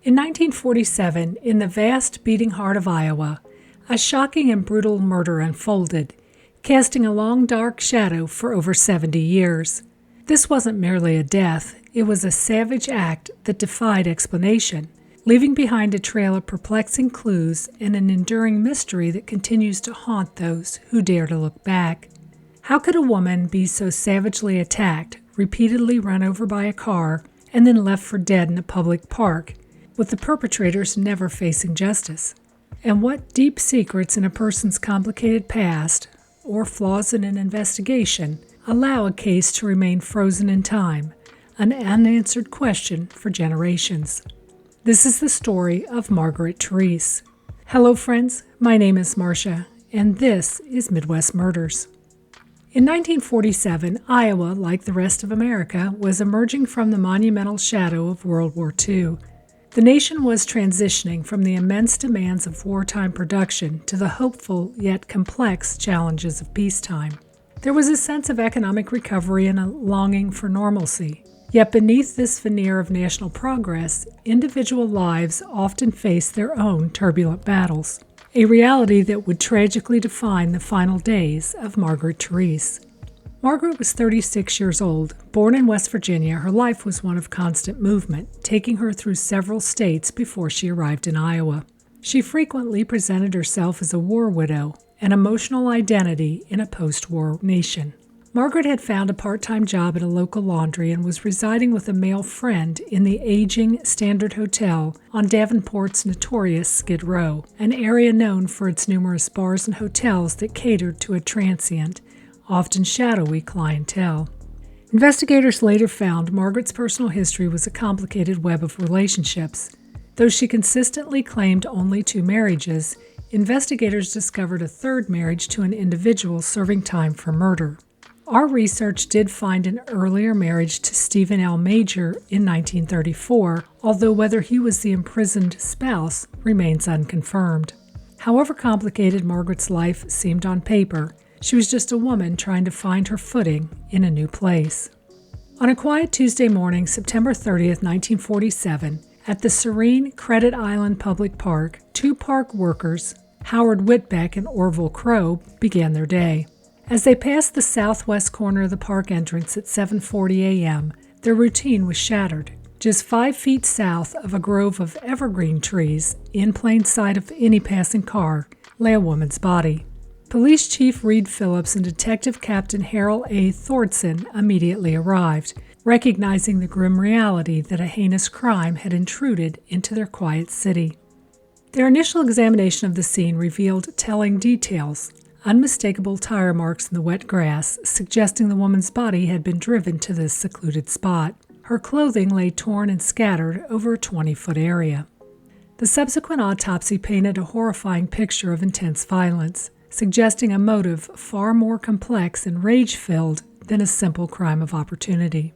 In 1947, in the vast beating heart of Iowa, a shocking and brutal murder unfolded, casting a long dark shadow for over 70 years. This wasn't merely a death, it was a savage act that defied explanation, leaving behind a trail of perplexing clues and an enduring mystery that continues to haunt those who dare to look back. How could a woman be so savagely attacked, repeatedly run over by a car, and then left for dead in a public park, with the perpetrators never facing justice? And what deep secrets in a person's complicated past, or flaws in an investigation, allow a case to remain frozen in time, an unanswered question for generations? This is the story of Margaret Treese. Hello friends, my name is Marcia, and this is Midwest Murders. In 1947, Iowa, like the rest of America, was emerging from the monumental shadow of World War II. The nation was transitioning from the immense demands of wartime production to the hopeful yet complex challenges of peacetime. There was a sense of economic recovery and a longing for normalcy. Yet beneath this veneer of national progress, individual lives often faced their own turbulent battles, a reality that would tragically define the final days of Margaret Treese. Margaret was 36 years old. Born in West Virginia, her life was one of constant movement, taking her through several states before she arrived in Iowa. She frequently presented herself as a war widow, an emotional identity in a post-war nation. Margaret had found a part-time job at a local laundry and was residing with a male friend in the aging Standard Hotel on Davenport's notorious Skid Row, an area known for its numerous bars and hotels that catered to a transient, often shadowy clientele. Investigators later found Margaret's personal history was a complicated web of relationships. Though she consistently claimed only 2 marriages, investigators discovered a third marriage to an individual serving time for murder. Our research did find an earlier marriage to Stephen L. Major in 1934, although whether he was the imprisoned spouse remains unconfirmed. However complicated Margaret's life seemed on paper, she was just a woman trying to find her footing in a new place. On a quiet Tuesday morning, September 30th, 1947, at the serene Credit Island Public Park, 2 park workers, Howard Whitbeck and Orville Crow, began their day. As they passed the southwest corner of the park entrance at 7:40 a.m., their routine was shattered. Just 5 feet south of a grove of evergreen trees, in plain sight of any passing car, lay a woman's body. Police Chief Reed Phillips and Detective Captain Harold A. Thordson immediately arrived, recognizing the grim reality that a heinous crime had intruded into their quiet city. Their initial examination of the scene revealed telling details: unmistakable tire marks in the wet grass, suggesting the woman's body had been driven to this secluded spot. Her clothing lay torn and scattered over a 20-foot area. The subsequent autopsy painted a horrifying picture of intense violence, suggesting a motive far more complex and rage-filled than a simple crime of opportunity.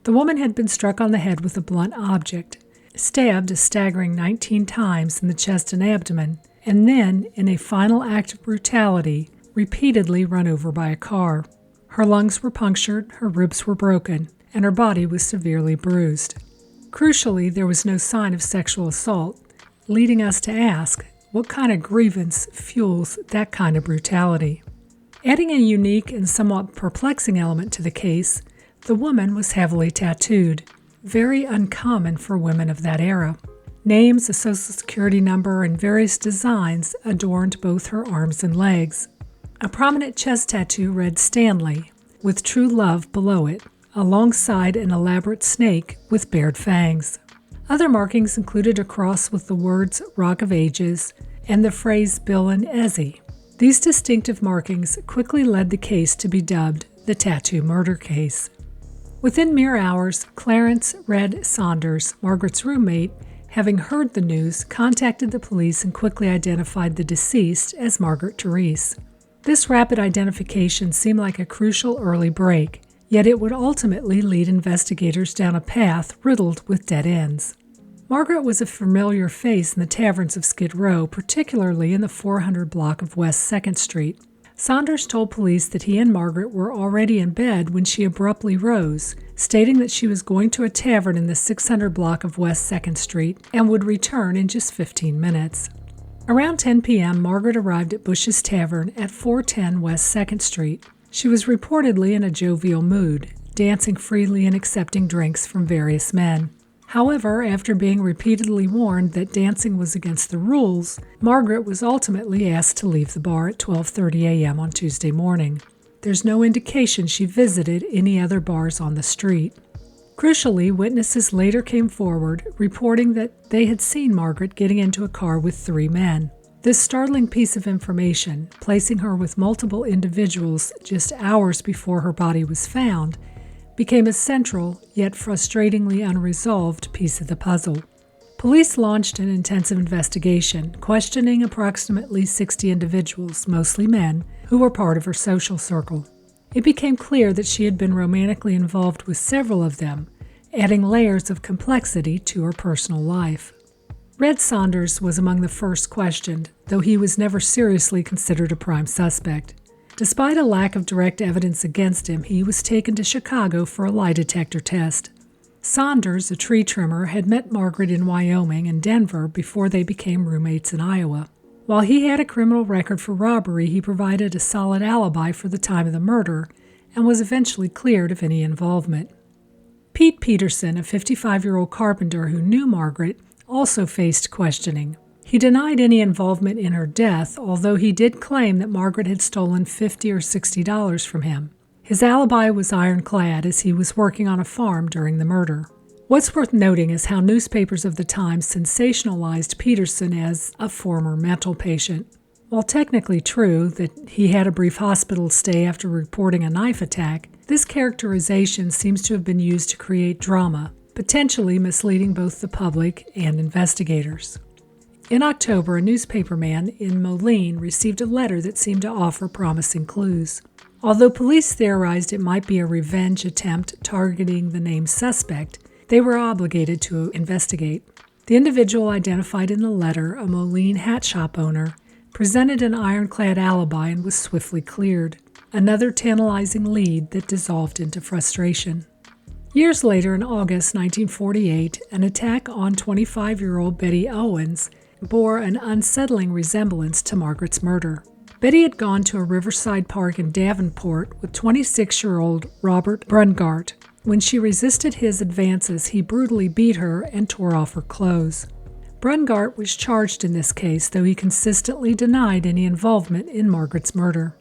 The woman had been struck on the head with a blunt object, stabbed a staggering 19 times in the chest and abdomen, and then, in a final act of brutality, repeatedly run over by a car. Her lungs were punctured, her ribs were broken, and her body was severely bruised. Crucially, there was no sign of sexual assault, leading us to ask, what kind of grievance fuels that kind of brutality? Adding a unique and somewhat perplexing element to the case, the woman was heavily tattooed, very uncommon for women of that era. Names, a social security number, and various designs adorned both her arms and legs. A prominent chest tattoo read Stanley, with true love below it, alongside an elaborate snake with bared fangs. Other markings included a cross with the words Rock of Ages and the phrase Bill and Ezzy. These distinctive markings quickly led the case to be dubbed the Tattoo Murder Case. Within mere hours, Clarence Red Saunders, Margaret's roommate, having heard the news, contacted the police and quickly identified the deceased as Margaret Treese. This rapid identification seemed like a crucial early break, yet it would ultimately lead investigators down a path riddled with dead ends. Margaret was a familiar face in the taverns of Skid Row, particularly in the 400 block of West 2nd Street. Saunders told police that he and Margaret were already in bed when she abruptly rose, stating that she was going to a tavern in the 600 block of West 2nd Street and would return in just 15 minutes. Around 10 p.m., Margaret arrived at Bush's Tavern at 410 West 2nd Street. She was reportedly in a jovial mood, dancing freely and accepting drinks from various men. However, after being repeatedly warned that dancing was against the rules, Margaret was ultimately asked to leave the bar at 12:30 a.m. on Tuesday morning. There's no indication she visited any other bars on the street. Crucially, witnesses later came forward reporting that they had seen Margaret getting into a car with 3 men. This startling piece of information, placing her with multiple individuals just hours before her body was found, became a central, yet frustratingly unresolved piece of the puzzle. Police launched an intensive investigation, questioning approximately 60 individuals, mostly men, who were part of her social circle. It became clear that she had been romantically involved with several of them, adding layers of complexity to her personal life. Red Saunders was among the first questioned, though he was never seriously considered a prime suspect. Despite a lack of direct evidence against him, he was taken to Chicago for a lie detector test. Saunders, a tree trimmer, had met Margaret in Wyoming and Denver before they became roommates in Iowa. While he had a criminal record for robbery, he provided a solid alibi for the time of the murder and was eventually cleared of any involvement. Pete Peterson, a 55-year-old carpenter who knew Margaret, also faced questioning. He denied any involvement in her death, although he did claim that Margaret had stolen $50 or $60 from him. His alibi was ironclad as he was working on a farm during the murder. What's worth noting is how newspapers of the time sensationalized Peterson as a former mental patient. While technically true that he had a brief hospital stay after reporting a knife attack, this characterization seems to have been used to create drama, potentially misleading both the public and investigators. In October, a newspaperman in Moline received a letter that seemed to offer promising clues. Although police theorized it might be a revenge attempt targeting the named suspect, they were obligated to investigate. The individual identified in the letter, a Moline hat shop owner, presented an ironclad alibi and was swiftly cleared, another tantalizing lead that dissolved into frustration. Years later, in August 1948, an attack on 25-year-old Betty Owens bore an unsettling resemblance to Margaret's murder. Betty had gone to a riverside park in Davenport with 26-year-old Robert Brungart. When she resisted his advances, he brutally beat her and tore off her clothes. Brungart was charged in this case, though he consistently denied any involvement in Margaret's murder.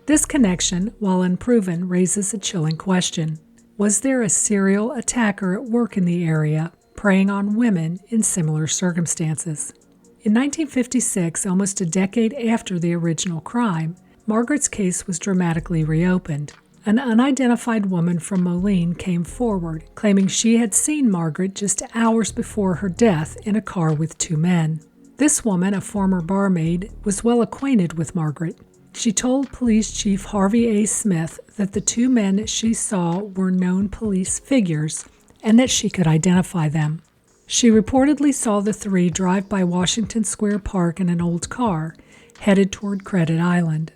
This connection, while unproven, raises a chilling question. Was there a serial attacker at work in the area, preying on women in similar circumstances? In 1956, almost a decade after the original crime, Margaret's case was dramatically reopened. An unidentified woman from Moline came forward, claiming she had seen Margaret just hours before her death in a car with 2 men. This woman, a former barmaid, was well acquainted with Margaret. She told Police Chief Harvey A. Smith that the 2 men she saw were known police figures and that she could identify them. She reportedly saw the 3 drive by Washington Square Park in an old car, headed toward Credit Island.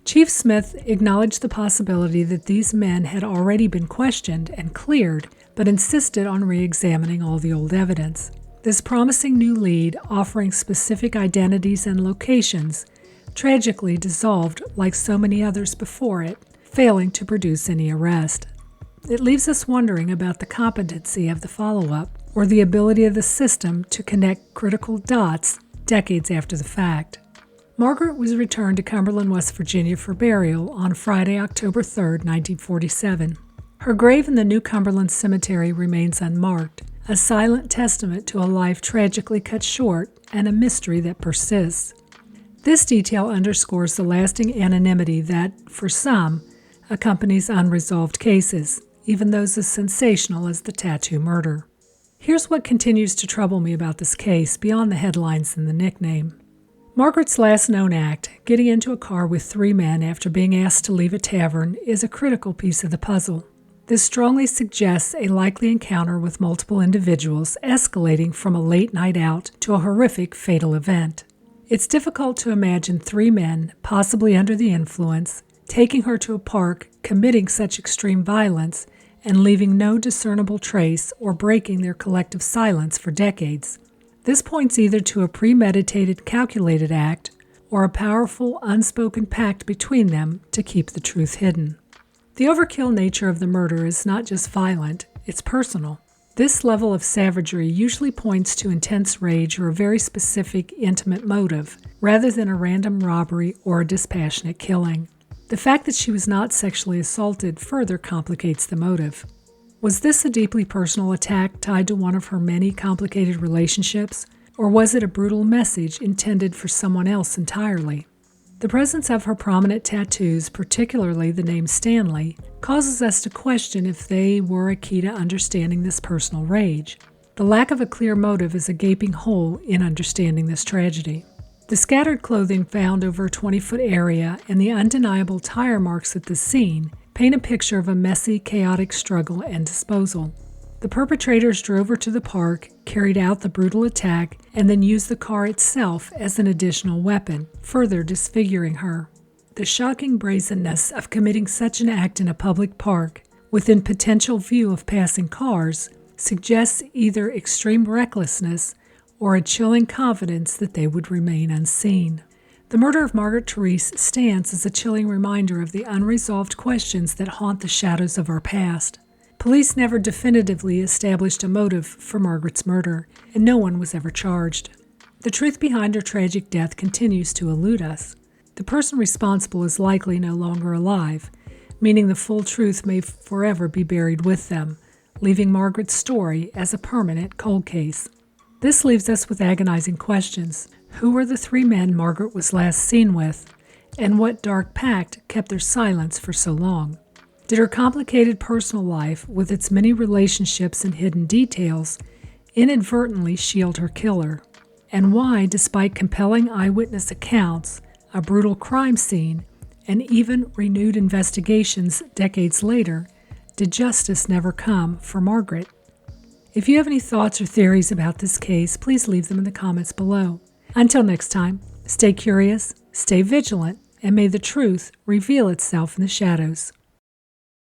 Chief Smith acknowledged the possibility that these men had already been questioned and cleared, but insisted on re-examining all the old evidence. This promising new lead, offering specific identities and locations, tragically dissolved like so many others before it, failing to produce any arrest. It leaves us wondering about the competency of the follow-up, or the ability of the system to connect critical dots decades after the fact. Margaret was returned to Cumberland, West Virginia for burial on Friday, October 3, 1947. Her grave in the New Cumberland Cemetery remains unmarked, a silent testament to a life tragically cut short and a mystery that persists. This detail underscores the lasting anonymity that, for some, accompanies unresolved cases, even those as sensational as the tattoo murder. Here's what continues to trouble me about this case beyond the headlines and the nickname. Margaret's last known act, getting into a car with 3 men after being asked to leave a tavern, is a critical piece of the puzzle. This strongly suggests a likely encounter with multiple individuals escalating from a late night out to a horrific fatal event. It's difficult to imagine three men, possibly under the influence, taking her to a park, committing such extreme violence, and leaving no discernible trace or breaking their collective silence for decades. This points either to a premeditated, calculated act or a powerful, unspoken pact between them to keep the truth hidden. The overkill nature of the murder is not just violent, it's personal. This level of savagery usually points to intense rage or a very specific, intimate motive, rather than a random robbery or a dispassionate killing. The fact that she was not sexually assaulted further complicates the motive. Was this a deeply personal attack tied to one of her many complicated relationships, or was it a brutal message intended for someone else entirely? The presence of her prominent tattoos, particularly the name Stanley, causes us to question if they were a key to understanding this personal rage. The lack of a clear motive is a gaping hole in understanding this tragedy. The scattered clothing found over a 20-foot area and the undeniable tire marks at the scene paint a picture of a messy, chaotic struggle and disposal. The perpetrators drove her to the park, carried out the brutal attack, and then used the car itself as an additional weapon, further disfiguring her. The shocking brazenness of committing such an act in a public park, within potential view of passing cars, suggests either extreme recklessness or a chilling confidence that they would remain unseen. The murder of Margaret Treese stands as a chilling reminder of the unresolved questions that haunt the shadows of our past. Police never definitively established a motive for Margaret's murder, and no one was ever charged. The truth behind her tragic death continues to elude us. The person responsible is likely no longer alive, meaning the full truth may forever be buried with them, leaving Margaret's story as a permanent cold case. This leaves us with agonizing questions. Who were the three men Margaret was last seen with, and what dark pact kept their silence for so long? Did her complicated personal life, with its many relationships and hidden details, inadvertently shield her killer? And why, despite compelling eyewitness accounts, a brutal crime scene, and even renewed investigations decades later, did justice never come for Margaret? If you have any thoughts or theories about this case, please leave them in the comments below. Until next time, stay curious, stay vigilant, and may the truth reveal itself in the shadows.